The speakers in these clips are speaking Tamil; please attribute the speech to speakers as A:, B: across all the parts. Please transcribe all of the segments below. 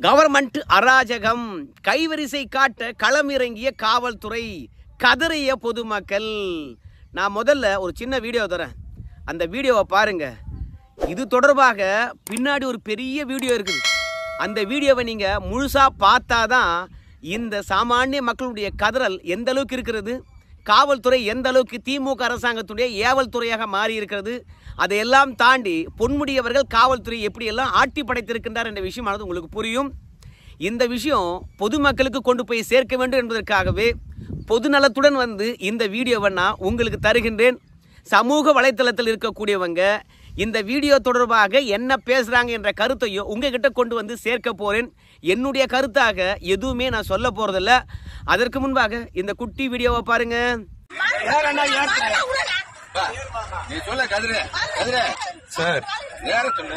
A: கவர்மெண்ட் அராஜகம், கைவரிசை காட்ட களமிறங்கிய காவல்துறை, கதறிய பொதுமக்கள். நான் முதல்ல ஒரு சின்ன வீடியோ தரேன், அந்த வீடியோவை பாருங்க. இது தொடர்பாக பின்னாடி ஒரு பெரிய வீடியோ இருக்குது. அந்த வீடியோவை நீங்க முழுசா பார்த்தாதான் இந்த சாமானிய மக்களுடைய கதறல் எந்த அளவுக்கு இருக்கிறது, காவல்துறை எந்த அளவுக்கு திமுக அரசாங்கத்துடைய ஏவல் துறையாக மாறி இருக்கிறது, அதையெல்லாம் தாண்டி பொன்முடியவர்கள் காவல்துறை எப்படியெல்லாம் ஆட்டி படைத்திருக்கின்றார் என்ற விஷயமானது உங்களுக்கு புரியும். இந்த விஷயம் பொதுமக்களுக்கு கொண்டு போய் சேர்க்க வேண்டும் என்பதற்காகவே பொதுநலத்துடன் இந்த வீடியோவை நான் உங்களுக்கு தருகின்றேன். சமூக வலைத்தளத்தில் இருக்கக்கூடியவங்க இந்த வீடியோ தொடர்பாக என்ன பேசுகிறாங்க என்ற கருத்தையும் உங்ககிட்ட கொண்டு சேர்க்க போகிறேன். என்னுடைய கருத்தாக எதுவுமே நான் சொல்ல போகிறதில்ல. அதற்கு முன்பாக இந்த குட்டி வீடியோவை பாருங்க.
B: சார்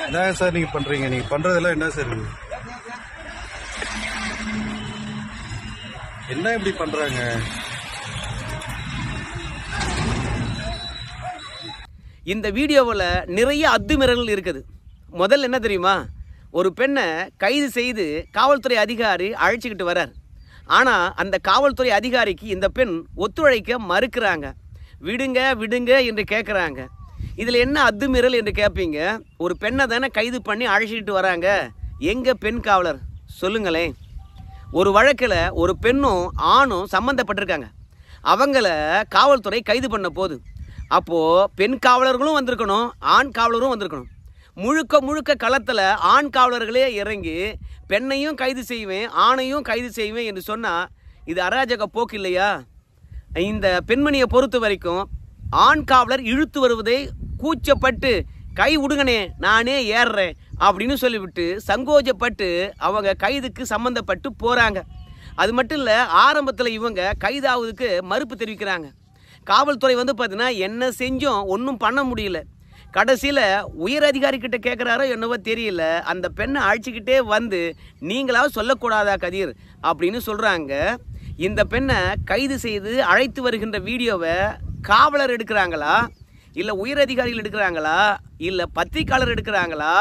B: என்ன சார் நீங்க பண்றீங்க? நீங்க பண்றதெல்லாம் என்ன சார்? என்ன இப்படி பண்றாங்க?
A: இந்த வீடியோவில் நிறைய அத்துமீறல்கள் இருக்குது. முதல்ல என்ன தெரியுமா, ஒரு பெண்ணை கைது செய்து காவல்துறை அதிகாரி அழைச்சிக்கிட்டு வரார். ஆனால் அந்த காவல்துறை அதிகாரிக்கு இந்த பெண் ஒத்துழைக்க மறுக்கிறாங்க. விடுங்க விடுங்க என்று கேட்குறாங்க. இதில் என்ன அத்துமீறல் என்று கேட்பீங்க. ஒரு பெண்ணை தானே கைது பண்ணி அழைச்சிக்கிட்டு வராங்க, எங்கே பெண் காவலர் சொல்லுங்களேன். ஒரு வழக்கில் ஒரு பெண்ணும் ஆணும் சம்மந்தப்பட்டிருக்காங்க. அவங்கள காவல்துறை கைது பண்ண போது அப்போது பெண் காவலர்களும் வந்திருக்கணும், ஆண் காவலரும் வந்திருக்கணும். முழுக்க முழுக்க களத்தில் ஆண் காவலர்களே இறங்கி பெண்ணையும் கைது செய்வேன் ஆணையும் கைது செய்வேன் என்று சொன்னால் இது அராஜக போக்கு இல்லையா? இந்த பெண்மணியை பொறுத்த வரைக்கும் ஆண் காவலர் இழுத்து வருவதை கூச்சப்பட்டு கை விடுங்கனே நானே ஏறுறேன் அப்படின்னு சொல்லிவிட்டு சங்கோஜப்பட்டு அவங்க கைதுக்கு சம்மந்தப்பட்டு போகிறாங்க. அது மட்டும் இல்லை, ஆரம்பத்தில் இவங்க கைதாவதுக்கு மறுப்பு தெரிவிக்கிறாங்க. காவல்துறை பார்த்தீங்கன்னா என்ன செஞ்சோம் ஒன்றும் பண்ண முடியல. கடைசியில் உயர் அதிகாரிக்கிட்ட கேட்குறாரோ என்னவோ தெரியல, அந்த பெண்ணை அழைச்சிக்கிட்டே நீங்களாவது சொல்லக்கூடாதா கதிர் அப்படின்னு சொல்கிறாங்க. இந்த பெண்ணை கைது செய்து அழைத்து வருகின்ற வீடியோவை காவலர் எடுக்கிறாங்களா, இல்லை உயர் அதிகாரிகள் எடுக்கிறாங்களா, இல்லை பத்திரிக்கையாளர் எடுக்கிறாங்களா,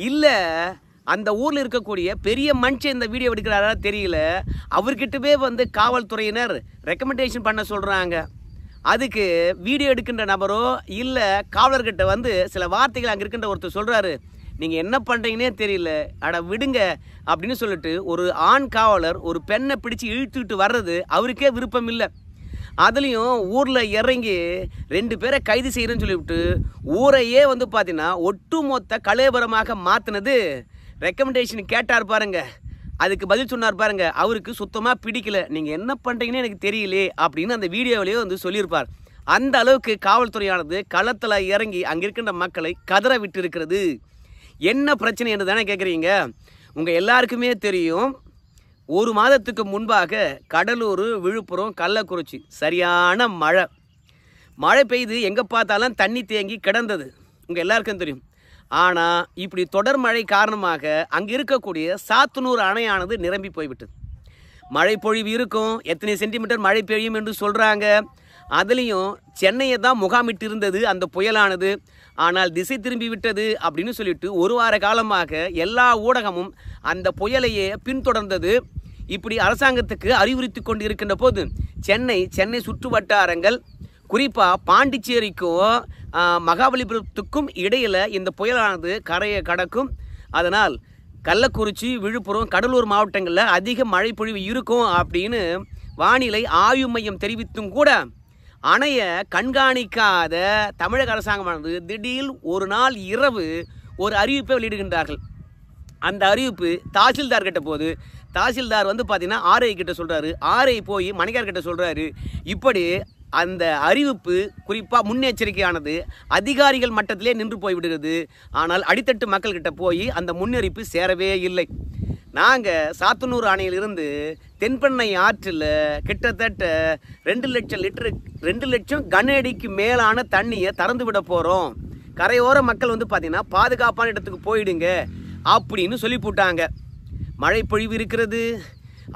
A: இல்லை அந்த ஊரில் இருக்கக்கூடிய பெரிய மனுஷன் இந்த வீடியோ எடுக்கிறாரா தெரியல. அவர்கிட்டவே காவல்துறையினர் ரெக்கமெண்டேஷன் பண்ண சொல்கிறாங்க. அதுக்கு வீடியோ எடுக்கின்ற நபரோ இல்லை காவலர்கிட்ட சில வார்த்தைகள் அங்கே இருக்கின்ற ஒருத்தர் சொல்கிறாரு, நீங்கள் என்ன பண்ணுறீங்கன்னே தெரியல, அட விடுங்க அப்படின்னு சொல்லிட்டு ஒரு ஆண் காவலர் ஒரு பெண்ணை பிடிச்சி இழுத்துக்கிட்டு வர்றது அவருக்கே விருப்பம் இல்லை. அதுலேயும் ஊரில் இறங்கி 2 பேரை கைது செய்கிறேன்னு சொல்லிவிட்டு ஊரையே பார்த்தீங்கன்னா ஒட்டுமொத்த கலேபரமாக மாற்றினது. ரெக்கமெண்டேஷன் கேட்டார் பாருங்க, அதுக்கு பதில் சொன்னார் பாருங்க, அவருக்கு சுத்தமாக பிடிக்கல, நீங்கள் என்ன பண்ணுறீங்கன்னு எனக்கு தெரியலே அப்படின்னு அந்த வீடியோவிலேயே சொல்லியிருப்பார். அந்த அளவுக்கு காவல்துறையானது களத்தில் இறங்கி அங்கே இருக்கின்ற மக்களை கதற விட்டு இருக்கிறது. என்ன பிரச்சனை என்று தானே கேட்குறீங்க. உங்கள் எல்லாருக்குமே தெரியும், ஒரு மாதத்துக்கு முன்பாக கடலூர், விழுப்புரம், கள்ளக்குறிச்சி சரியான மழை பெய்து எங்கே பார்த்தாலும் தண்ணி தேங்கி கிடந்தது. உங்கள் எல்லாருக்கும் தெரியும். ஆனால் இப்படி தொடர் மழை காரணமாக அங்கே இருக்கக்கூடிய சாத்தனூர் அணையானது நிரம்பி போய்விட்டது. மழை பொழிவு இருக்கும், எத்தனை சென்டிமீட்டர் மழை பெய்யும் என்று சொல்கிறாங்க. அதுலேயும் சென்னையை தான் முகாமிட்டு இருந்தது அந்த புயலானது. ஆனால் திசை திரும்பி விட்டது அப்படின்னு சொல்லிட்டு ஒரு வார காலமாக எல்லா ஊடகமும் அந்த புயலையே பின்தொடர்ந்தது. இப்படி அரசாங்கத்துக்கு அறிவுறுத்தி கொண்டு இருக்கின்ற போது சென்னை சுற்று வட்டாரங்கள், குறிப்பாக பாண்டிச்சேரிக்கும் மகாபலிபுரத்துக்கும் இடையில் இந்த புயலானது கரையை கடக்கும். அதனால் கள்ளக்குறிச்சி, விழுப்புரம், கடலூர் மாவட்டங்களில் அதிக மழை பொழிவு இருக்கும் அப்படின்னு வானிலை ஆய்வு மையம் தெரிவித்தும் கூட அணையை கண்காணிக்காத தமிழக அரசாங்கமானது திடீர் ஒரு நாள் இரவு ஒரு அறிவிப்பை வெளியிடுகின்றார்கள். அந்த அறிவிப்பு தாசில்தார் கிட்ட போது தாசில்தார் பார்த்தீங்கன்னா ஆர்ஐ கிட்ட சொல்கிறாரு, ஆர்ஐ போய் மணிகார் கிட்ட சொல்கிறாரு. இப்படி அந்த அறிவிப்பு குறிப்பாக முன்னெச்சரிக்கையானது அதிகாரிகள் மட்டத்திலே நின்று போய்விடுகிறது. ஆனால் அடித்தட்டு மக்கள்கிட்ட போய் அந்த முன்னறிவிப்பு சேரவே இல்லை. நாங்கள் சாத்தனூர் அணையிலிருந்து தென்பெண்ணை ஆற்றில் கிட்டத்தட்ட 2 லட்சம் கன அடிக்கு மேலான தண்ணியை திறந்து விட போகிறோம். கரையோர மக்கள் பார்த்தீங்கன்னா பாதுகாப்பான இடத்துக்கு போயிடுங்க அப்படின்னு சொல்லி போட்டாங்க. மழை பொழிவு இருக்கிறது,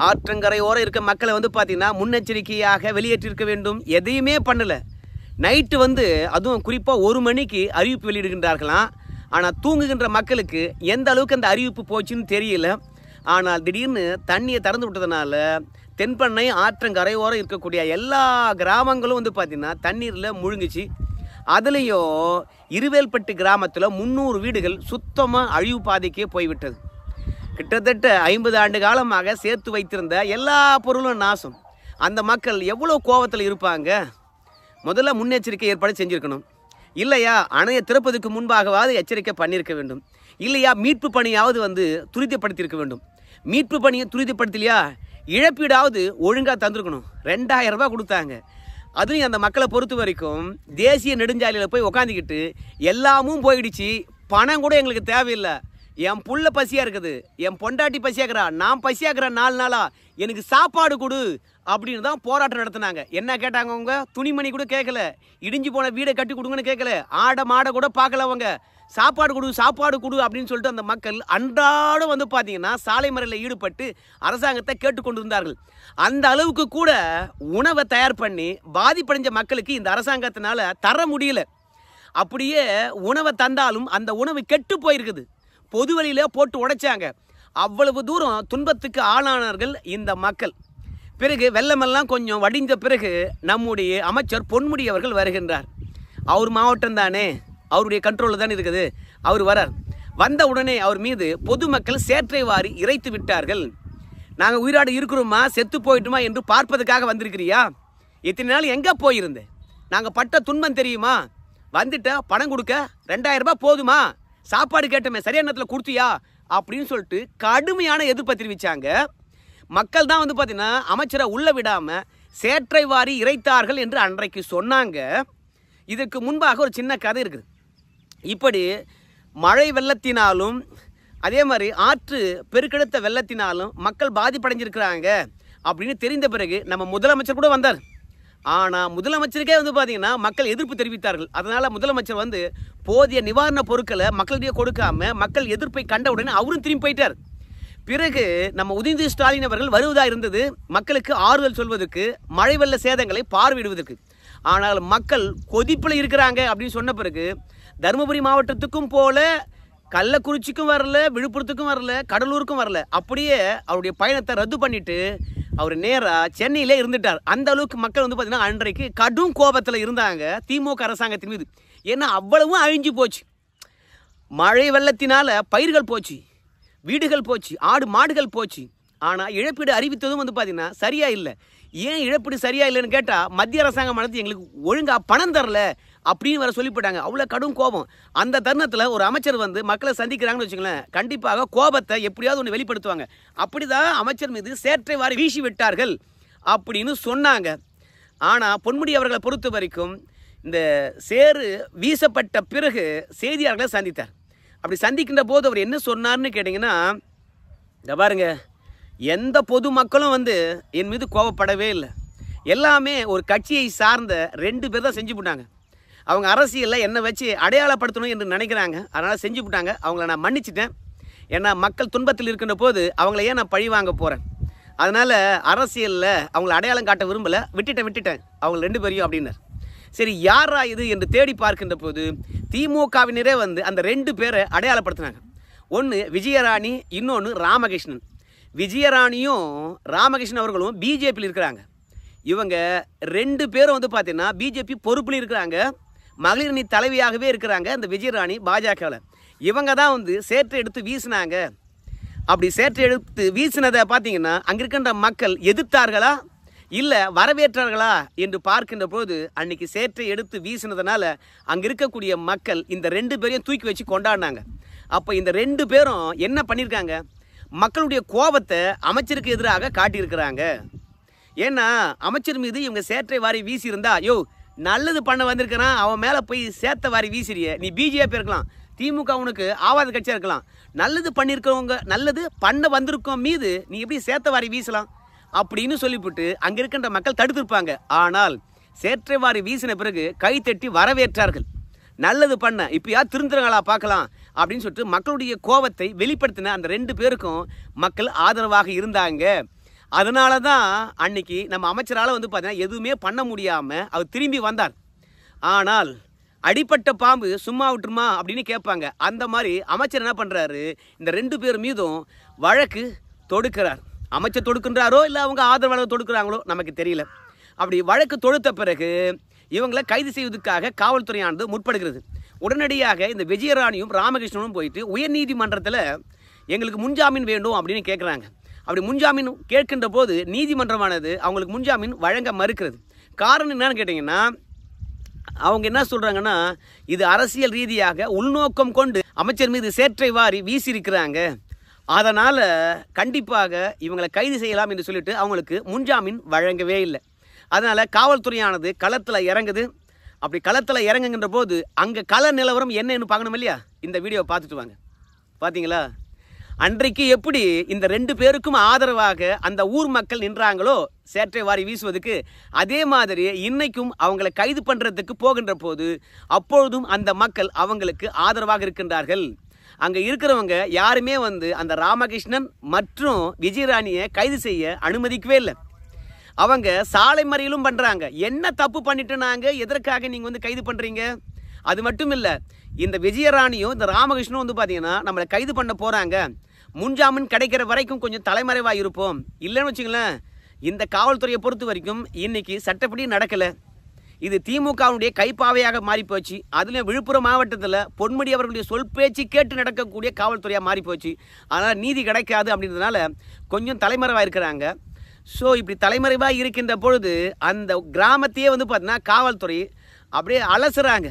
A: ஆற்றங்கரையோரம் இருக்க மக்களை பார்த்தீங்கன்னா முன்னெச்சரிக்கையாக வெளியேற்றிருக்க வேண்டும். எதையுமே பண்ணலை. நைட்டு அதுவும் குறிப்பாக 1 மணிக்கு அறிவிப்பு வெளியிடுகின்றார்களாம். ஆனால் தூங்குகின்ற மக்களுக்கு எந்த அளவுக்கு அந்த அறிவிப்பு போச்சுன்னு தெரியல. ஆனால் திடீர்னு தண்ணியை திறந்து விட்டதுனால தென்பண்ணை ஆற்றங்கரையோரம் இருக்கக்கூடிய எல்லா கிராமங்களும் வந்து பார்த்திங்கன்னா தண்ணீரில் முழுங்குச்சு. அதுலேயும் இருவேல்பட்டு கிராமத்தில் 300 வீடுகள் சுத்தமாக அழிவு பாதைக்கே போய்விட்டது. கிட்டத்தட்ட 50 ஆண்டு காலமாக சேர்த்து வைத்திருந்த எல்லா பொருளும் நாசம். அந்த மக்கள் எவ்வளோ கோபத்தில் இருப்பாங்க. முதல்ல முன்னெச்சரிக்கை ஏற்பாடு செஞ்சுருக்கணும். இல்லையா அணையை திறப்பதுக்கு முன்பாகவாது எச்சரிக்கை பண்ணியிருக்க வேண்டும். இல்லையா மீட்பு பணியாவது வந்து துரிதப்படுத்தியிருக்க வேண்டும். மீட்பு பணியை துரிதப்படுத்தலையா இழப்பீடாவது ஒழுங்காக தந்துருக்கணும். 2000 ரூபாய் கொடுத்தாங்க. அதுவும் அந்த மக்களை பொறுத்த வரைக்கும் தேசிய நெடுஞ்சாலையில் போய் உக்காந்துக்கிட்டு எல்லாமும் போயிடுச்சு, பணம் கூட எங்களுக்கு தேவையில்லை, என் புள்ள பசியாக இருக்குது, என் பொண்டாட்டி பசியாக்குறா, நான் பசியாக்குறேன் 4 நாளாக, எனக்கு சாப்பாடு கொடு அப்படின்னு தான் போராட்டம் நடத்தினாங்க. என்ன கேட்டாங்க அவங்க? துணிமணி கூட கேட்கல, இடிஞ்சு போன வீடை கட்டி கொடுங்கன்னு கேட்கல, மாடை கூட பார்க்கல அவங்க. சாப்பாடு கொடு அப்படின்னு சொல்லிட்டு அந்த மக்கள் அன்றாடம் வந்து பார்த்தீங்கன்னா சாலை மறியலில் ஈடுபட்டு அரசாங்கத்தை கேட்டுக்கொண்டு இருந்தார்கள். அந்த அளவுக்கு கூட உணவை தயார் பண்ணி பாதிப்படைஞ்ச மக்களுக்கு இந்த அரசாங்கத்தினால தர முடியல. அப்படியே உணவை தந்தாலும் அந்த உணவு கெட்டு போயிருக்குது, பொது வழியில் போட்டு உடைச்சாங்க. அவ்வளவு தூரம் துன்பத்துக்கு ஆளானார்கள் இந்த மக்கள். பிறகு வெள்ளமெல்லாம் கொஞ்சம் வடிந்த பிறகு நம்முடைய அமைச்சர் பொன்முடி அவர்கள் வருகின்றார். அவர் மாவட்டம் தானே, அவருடைய கண்ட்ரோலில் தானே இருக்குது. அவர் வரார். வந்த உடனே அவர் மீது பொதுமக்கள் சேற்றை வாரி இறைத்து விட்டார்கள். நாங்கள் உயிராடு இருக்கிறோமா செத்து போயிட்டுமா என்று பார்ப்பதுக்காக வந்திருக்கிறியா? இத்தனை நாள் எங்கே போயிருந்தேன்? நாங்கள் பட்ட துன்பம் தெரியுமா? வந்துட்ட பணம் கொடுக்க 2000 ரூபாய் போதுமா? சாப்பாடு கேட்டமே சரியான நேரத்தில் கொடுத்தியா அப்படின்னு சொல்லிட்டு கடுமையான எதிர்ப்பை தெரிவித்தாங்க. மக்கள் தான் வந்து பார்த்தீங்கன்னா அமைச்சரை உள்ள விடாமல் சேற்றை வாரி இறைத்தார்கள் என்று அன்றைக்கு சொன்னாங்க. இதற்கு முன்பாக ஒரு சின்ன கதை இருக்குது. இப்படி மழை வெள்ளத்தினாலும் அதே மாதிரி ஆற்று பெருக்கெடுத்த வெள்ளத்தினாலும் மக்கள் பாதிப்படைஞ்சிருக்கிறாங்க அப்படின்னு தெரிந்த பிறகு நம்ம முதலமைச்சர் கூட வந்தார். ஆனால் முதலமைச்சருக்கே வந்து பார்த்திங்கன்னா மக்கள் எதிர்ப்பு தெரிவித்தார்கள். அதனால் முதலமைச்சர் வந்து போதிய நிவாரண பொருட்களை மக்களிடையே கொடுக்காம மக்கள் எதிர்ப்பை கண்ட உடனே அவரும் திரும்பி போயிட்டார். பிறகு நம்ம உதயநிதி ஸ்டாலின் அவர்கள் வருவதாக இருந்தது மக்களுக்கு ஆறுதல் சொல்வதற்கு, மழை வெள்ள சேதங்களை பார்வையிடுவதற்கு. ஆனால் மக்கள் கொதிப்பில் இருக்கிறாங்க அப்படின்னு சொன்ன பிறகு தருமபுரி மாவட்டத்துக்கும் போல, கள்ளக்குறிச்சிக்கும் வரல, விழுப்புரத்துக்கும் வரல, கடலூருக்கும் வரல, அப்படியே அவருடைய பயணத்தை ரத்து பண்ணிட்டு அவர் நேராக சென்னையிலே இருந்துட்டார். அந்த அளவுக்கு மக்கள் வந்து பார்த்தீங்கன்னா அன்றைக்கு கடும் கோபத்தில் இருந்தாங்க திமுக அரசாங்கத்தின் மீது. ஏன்னா அவ்வளவும் அழிஞ்சு போச்சு. மழை வெள்ளத்தினால பயிர்கள் போச்சு, வீடுகள் போச்சு, ஆடு மாடுகள் போச்சு. ஆனால் இழப்பீடு அறிவித்ததும் வந்து பார்த்தீங்கன்னா சரியா இல்லை. ஏன் இழப்பீடு சரியா இல்லைன்னு கேட்டால் மத்திய அரசாங்கம் நடத்தி எங்களுக்கு ஒழுங்காக பணம் தரல அப்படின்னு வர சொல்லிவிட்டாங்க. அவ்வளோ கடும் கோபம். அந்த தருணத்தில் ஒரு அமைச்சர் வந்து மக்களை சந்திக்கிறாங்கன்னு வச்சுங்களேன், கண்டிப்பாக கோபத்தை எப்படியாவது ஒன்று வெளிப்படுத்துவாங்க. அப்படி தான் அமைச்சர் மீது சேற்றை வாரி வீசி விட்டார்கள் அப்படின்னு சொன்னாங்க. ஆனால் பொன்முடி அவர்களை பொறுத்த வரைக்கும் இந்த சேறு வீசப்பட்ட பிறகு செய்தியாளர்களை சந்தித்தார். அப்படி சந்திக்கின்ற போது அவர் என்ன சொன்னார்னு கேட்டிங்கன்னா, இந்த பாருங்க, எந்த பொதுமக்களும் வந்து என் மீது கோபப்படவே இல்லை. எல்லாமே ஒரு கட்சியை சார்ந்த 2 பேர் தான் செஞ்சு போட்டாங்க. அவங்க அரசியலில் என்னை வச்சு அடையாளப்படுத்தணும் என்று நினைக்கிறாங்க. அதனால் செஞ்சு போட்டாங்க. அவங்கள நான் மன்னிச்சிட்டேன். ஏன்னா மக்கள் துன்பத்தில் இருக்கின்ற போது அவங்கள ஏன் நான் பழி வாங்க போகிறேன்? அதனால் அரசியலில் அவங்கள அடையாளம் காட்ட விரும்பலை, விட்டுட்டேன் அவங்க 2 பேரையும் அப்படின்னார். சரி, யாரா இது என்று தேடி பார்க்கின்ற போது திமுகவினரே வந்து அந்த 2 பேரை அடையாளப்படுத்தினாங்க. ஒன்று விஜயராணி, இன்னொன்று ராமகிருஷ்ணன். விஜயராணியும் ராமகிருஷ்ணன் அவர்களும் பிஜேபியில் இருக்கிறாங்க. இவங்க 2 பேரும் வந்து பார்த்தீங்கன்னா பிஜேபி பொறுப்பில் இருக்கிறாங்க. மகளிரணி தலைவியாகவே இருக்கிறாங்க அந்த விஜயராணி பாஜகவில். இவங்க தான் வந்து சேற்றை எடுத்து வீசினாங்க. அப்படி சேற்றை எடுத்து வீசினதை பார்த்தீங்கன்னா அங்கே இருக்கின்ற மக்கள் எதிர்த்தார்களா இல்லை வரவேற்றார்களா என்று பார்க்கின்ற போது அன்னைக்கு சேற்றை எடுத்து வீசினதுனால அங்கே இருக்கக்கூடிய மக்கள் இந்த 2 பேரையும் தூக்கி வச்சு கொண்டாடினாங்க. அப்போ இந்த 2 பேரும் என்ன பண்ணியிருக்காங்க? மக்களுடைய கோபத்தை அமைச்சருக்கு எதிராக காட்டியிருக்கிறாங்க. ஏன்னா அமைச்சர் மீது இவங்க சேற்றை வாரி வீசியிருந்தா, யோ நல்லது பண்ண வந்திருக்கிறான், அவன் மேலே போய் சேற்றை வாரி வீசிறிய, நீ பிஜேபி இருக்கலாம், திமுக உனக்கு ஆவாத கட்சியாக இருக்கலாம், நல்லது பண்ணியிருக்கிறவங்க, நல்லது பண்ண வந்திருக்கோம் மீது நீ எப்படி சேற்றை வாரி வீசலாம் அப்படின்னு சொல்லிவிட்டு அங்கே இருக்கின்ற மக்கள் தடுத்திருப்பாங்க. ஆனால் சேற்றை வாரி வீசின பிறகு கைத்தட்டி வரவேற்றார்கள். நல்லது பண்ண இப்பயா திருந்துறங்களா பார்க்கலாம் அப்படின்னு சொல்லிட்டு மக்களுடைய கோபத்தை வெளிப்படுத்தின அந்த 2 பேருக்கும் மக்கள் ஆதரவாக இருந்தாங்க. அதனால தான் அன்னைக்கு நம்ம அமைச்சரால் வந்து பார்த்தீங்கன்னா எதுவுமே பண்ண முடியாமல் அவர் திரும்பி வந்தார். ஆனால் அடிப்பட்ட பாம்பு சும்மா விட்டுருமா அப்படின்னு கேட்பாங்க. அந்த மாதிரி அமைச்சர் என்ன பண்ணுறாரு, இந்த 2 பேர் மீதும் வழக்கு தொடுக்கிறார். அமைச்சர் தொடுக்கின்றாரோ இல்லை அவங்க ஆதரவாளர் தொடுக்கிறாங்களோ நமக்கு தெரியல. அப்படி வழக்கு தொடுத்த பிறகு இவங்களை கைது செய்வதற்காக காவல்துறையானது முற்படுகிறது. உடனடியாக இந்த விஜயராணியும் ராமகிருஷ்ணனும் போயிட்டு உயர்நீதிமன்றத்தில் எங்களுக்கு முன்ஜாமீன் வேண்டும் அப்படின்னு கேட்குறாங்க. அப்படி முன்ஜாமீன் கேட்கின்ற போது நீதிமன்றமானது அவங்களுக்கு முன்ஜாமீன் வழங்க மறுக்கிறது. காரணம் என்னன்னு கேட்டிங்கன்னா, அவங்க என்ன சொல்கிறாங்கன்னா, இது அரசியல் ரீதியாக உள்நோக்கம் கொண்டு அமைச்சர் மீது சேற்றை வாரி வீசியிருக்கிறாங்க, அதனால் கண்டிப்பாக இவங்களை கைது செய்யலாம் என்று சொல்லிட்டு அவங்களுக்கு முன்ஜாமீன் வழங்கவே இல்லை. அதனால் காவல்துறையானது களத்தில் இறங்குது. அப்படி களத்தில் இறங்குகின்ற போது அங்கே கள நிலவரம் என்னன்னு பார்க்கணும் இல்லையா? இந்த வீடியோவை பார்த்துட்டு வாங்க. பார்த்தீங்களா, அன்றைக்கு எப்படி இந்த 2 பேருக்கும் ஆதரவாக அந்த ஊர் மக்கள் நின்றாங்களோ சேற்றை வாரி வீசுவதுக்கு, அதே மாதிரி இன்னைக்கும் அவங்களை கைது பண்ணுறதுக்கு போகின்ற போது அப்பொழுதும் அந்த மக்கள் அவங்களுக்கு ஆதரவாக இருக்கின்றார்கள். அங்கே இருக்கிறவங்க யாருமே அந்த ராமகிருஷ்ணன் மற்றும் விஜயராணியை கைது செய்ய அனுமதிக்கவே இல்லை. அவங்க சாலை மறியலும் பண்ணுறாங்க. என்ன தப்பு பண்ணிட்டு நாங்கள் எதற்காக நீங்கள் கைது பண்ணுறீங்க? அது மட்டும் இல்லை, இந்த விஜயராணியும் இந்த ராமகிருஷ்ணனும் பார்த்தீங்கன்னா நம்மளை கைது பண்ண போகிறாங்க, முன்ஜாமீன் கிடைக்கிற வரைக்கும் கொஞ்சம் தலைமறைவாக இருப்போம். இல்லைன்னு வச்சுங்களேன், இந்த காவல்துறையை பொறுத்த வரைக்கும் இன்னைக்கு சட்டப்படி நடக்கலை. இது திமுகவுடைய கைப்பாவையாக மாறிப்போச்சு. அதுலேயும் விழுப்புரம் மாவட்டத்தில் பொன்முடி அவர்களுடைய சொல் பேச்சு கேட்டு நடக்கக்கூடிய காவல்துறையாக மாறிப்போச்சு. அதனால் நீதி கிடைக்காது அப்படின்றதுனால கொஞ்சம் தலைமறைவாக இருக்கிறாங்க. ஸோ இப்படி தலைமறைவாக இருக்கின்ற பொழுது அந்த கிராமத்தையே பார்த்தீங்கன்னா காவல்துறை அப்படியே அலசுறாங்க.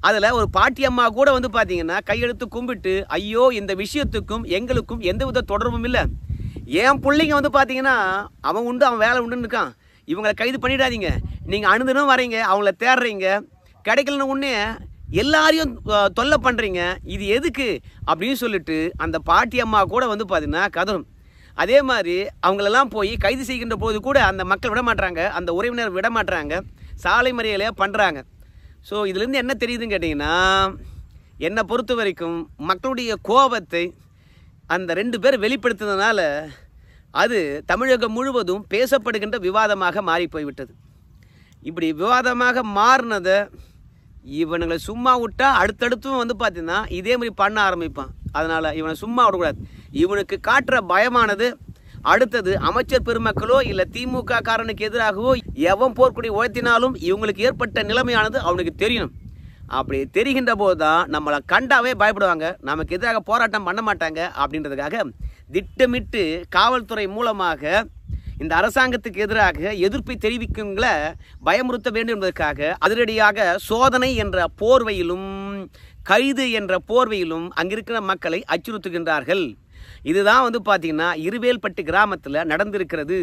A: அதில் ஒரு பாட்டி அம்மா கூட பார்த்தீங்கன்னா கையெழுத்து கும்பிட்டு, ஐயோ இந்த விஷயத்துக்கும் எங்களுக்கும் எந்தவித தொடர்பும் இல்லை, என் பிள்ளைங்க பார்த்தீங்கன்னா அவன் உண்டு அவன் வேலை உண்டுன்னு இருக்கான், இவங்களை கைது பண்ணிடாதீங்க, நீங்கள் அணுதுனும் வரீங்க, அவங்கள தேடுறீங்க, கிடைக்கலன்னு உடனே எல்லாரையும் தொல்லை பண்ணுறீங்க, இது எதுக்கு அப்படின்னு சொல்லிட்டு அந்த பாட்டி அம்மா கூட பார்த்தீங்கன்னா கதறும். அதே மாதிரி அவங்களெல்லாம் போய் கைது செய்கின்ற போது கூட அந்த மக்கள் விட மாட்டாங்க, அந்த உறவினர் விட மாட்டாங்க, சாலை மறியலை பண்ணுறாங்க. ஸோ இதுலேருந்து என்ன தெரியுதுன்னு கேட்டிங்கன்னா, என்னை பொறுத்த வரைக்கும் மக்களுடைய கோபத்தை அந்த 2 பேர் வெளிப்படுத்துனதுனால அது தமிழகம் முழுவதும் பேசப்படுகின்ற விவாதமாக மாறி போய்விட்டது. இப்படி விவாதமாக மாறினதை இவனுங்களை சும்மா விட்டா அடுத்தடுத்தும் பார்த்தீங்கன்னா இதே மாதிரி பண்ண ஆரம்பிப்பான். அதனால் இவனை சும்மா விடக்கூடாது. இவனுக்கு காட்டுற பயமானது அடுத்தது அமைச்சர் பெருமக்களோ இல்லை திமுக காரனுக்கு எதிராகவோ எவன் போர்க்குடி உயர்த்தினாலும் இவங்களுக்கு ஏற்பட்ட நிலைமையானது அவனுக்கு தெரியணும். அப்படி தெரிகின்ற போது தான் நம்மளை கண்டாவே பயப்படுவாங்க, நமக்கு எதிராக போராட்டம் பண்ண மாட்டாங்க. அப்படின்றதுக்காக திட்டமிட்டு காவல்துறை மூலமாக இந்த அரசாங்கத்துக்கு எதிராக எதிர்ப்பை தெரிவிக்கவங்களை பயமுறுத்த வேண்டும் என்பதற்காக அதிரடியாக சோதனை என்ற போர்வையிலும் கைது என்ற போர்வையிலும் அங்கிருக்கிற மக்களை அச்சுறுத்துகின்றார்கள். இதுதான் பார்த்தீங்கன்னா இருவேல்பட்டு கிராமத்தில் நடந்திருக்கிறது.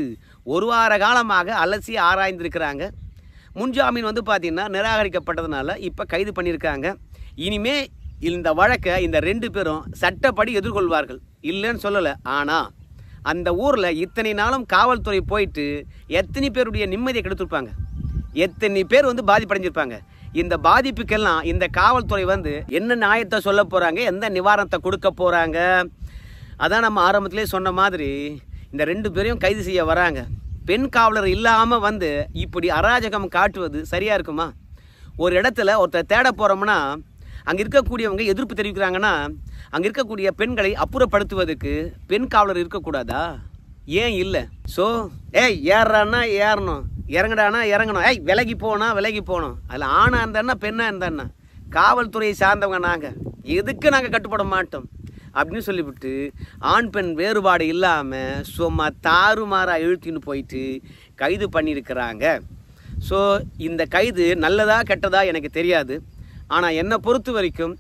A: 1 வார காலமாக அலசி ஆராய்ந்திருக்கிறாங்க. முன்ஜாமீன் பார்த்தீங்கன்னா நிராகரிக்கப்பட்டதுனால இப்போ கைது பண்ணியிருக்காங்க. இனிமே இந்த வழக்கை இந்த 2 பேரும் சட்டப்படி எதிர்கொள்வார்கள், இல்லைன்னு சொல்லலை. ஆனால் அந்த ஊரில் இத்தனை நாளும் காவல்துறை போயிட்டு எத்தனை பேருடைய நிம்மதியை கெடுத்துருப்பாங்க, எத்தனை பேர் பாதிப்படைஞ்சிருப்பாங்க. இந்த பாதிப்புக்கெல்லாம் இந்த காவல்துறை என்ன நியாயத்தை சொல்ல போகிறாங்க, எந்த நிவாரணத்தை கொடுக்க போகிறாங்க? அதான் நம்ம ஆரம்பத்திலே சொன்ன மாதிரி இந்த 2 பேரையும் கைது செய்ய வராங்க. பெண் காவலர் இல்லாமல் இப்படி அராஜகம் காட்டுவது சரியாக இருக்குமா? ஒரு இடத்துல ஒருத்தர் தேட போகிறோம்னா அங்கே இருக்கக்கூடியவங்க எதிர்ப்பு தெரிவிக்கிறாங்கன்னா அங்கே இருக்கக்கூடிய பெண்களை அப்புறப்படுத்துவதற்கு பெண் காவலர் இருக்கக்கூடாதா? ஏன் இல்லை? ஸோ ஏறான்னா ஏறணும், இறங்கடானா இறங்கணும், விலகி போகணும். அதில் ஆணாக இருந்தான்னா பெண்ணாக இருந்தான்னா காவல்துறையை சார்ந்தவங்க நாங்கள், எதுக்கு நாங்கள் கட்டுப்பட மாட்டோம் அப்படின்னு சொல்லிவிட்டு ஆண் பெண் வேறுபாடு இல்லாமல் சும்மா தாறுமாறாக இழுத்தின்னு போயிட்டு கைது பண்ணியிருக்கிறாங்க. ஸோ இந்த கைது நல்லதா கெட்டதா எனக்கு தெரியாது. ஆனால் என்னை பொறுத்த வரைக்கும்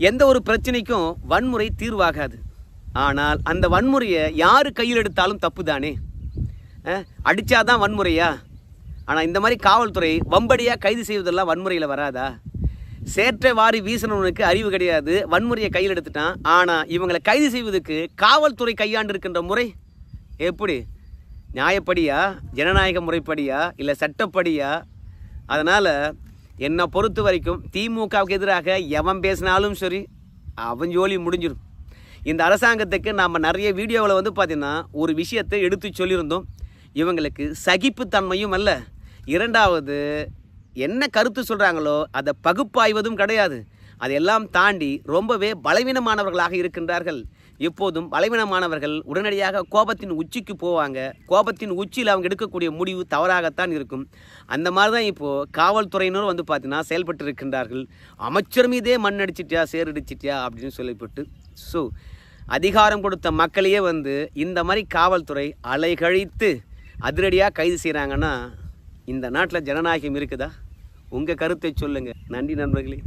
A: எந்த ஒரு பிரச்சனைக்கும் வன்முறை தீர்வாகாது. ஆனால் அந்த வன்முறையை யார் கையில் எடுத்தாலும் தப்பு தானே. அடித்தாதான் வன்முறையா? ஆனால் இந்த மாதிரி காவல்துறை வம்படியாக கைது செய்வதெல்லாம் வன்முறையில் வராதா? சேற்றை வாரி வீசனவனுக்கு அறிவு கிடையாது, வன்முறையை கையில் எடுத்துட்டான். ஆனால் இவங்களை கைது செய்வதற்கு காவல்துறை கையாண்டு இருக்கின்ற முறை எப்படி? நியாயப்படியா, ஜனநாயக முறைப்படியா, இல்லை சட்டப்படியா? அதனால் என்னை பொறுத்த வரைக்கும் திமுகவுக்கு எதிராக எவன் பேசினாலும் சரி அவன் ஜோலி முடிஞ்சிடும். இந்த அரசாங்கத்துக்கு நாம் நிறைய வீடியோவில் பார்த்தீங்கன்னா ஒரு விஷயத்தை எடுத்து சொல்லியிருந்தோம். இவங்களுக்கு சகிப்புத்தன்மையும் அல்ல, இரண்டாவது என்ன கருத்து சொல்கிறாங்களோ அதை பகுப்பாய்வதும் கிடையாது. அதையெல்லாம் தாண்டி ரொம்பவே பலவீனமானவர்களாக இருக்கின்றார்கள். எப்போதும் பலவீனமானவர்கள் உடனடியாக கோபத்தின் உச்சிக்கு போவாங்க. கோபத்தின் உச்சியில் அவங்க எடுக்கக்கூடிய முடிவு தவறாகத்தான் இருக்கும். அந்த மாதிரி தான் இப்போது காவல்துறையினரும் வந்து பார்த்தீங்கன்னா செயல்பட்டு இருக்கின்றார்கள். அமைச்சர் மீதே மண் அடிச்சிட்டியா சேரடிச்சிட்டியா அப்படின்னு சொல்லிவிட்டு ஸோ அதிகாரம் கொடுத்த மக்களையே வந்து இந்த மாதிரி காவல்துறை அலைகழித்து அதிரடியாக கைது செய்கிறாங்கன்னா இந்த நாட்டில் ஜனநாயகம் இருக்குதா? உங்கள் கருத்தை சொல்லுங்கள். நன்றி நண்பர்களே.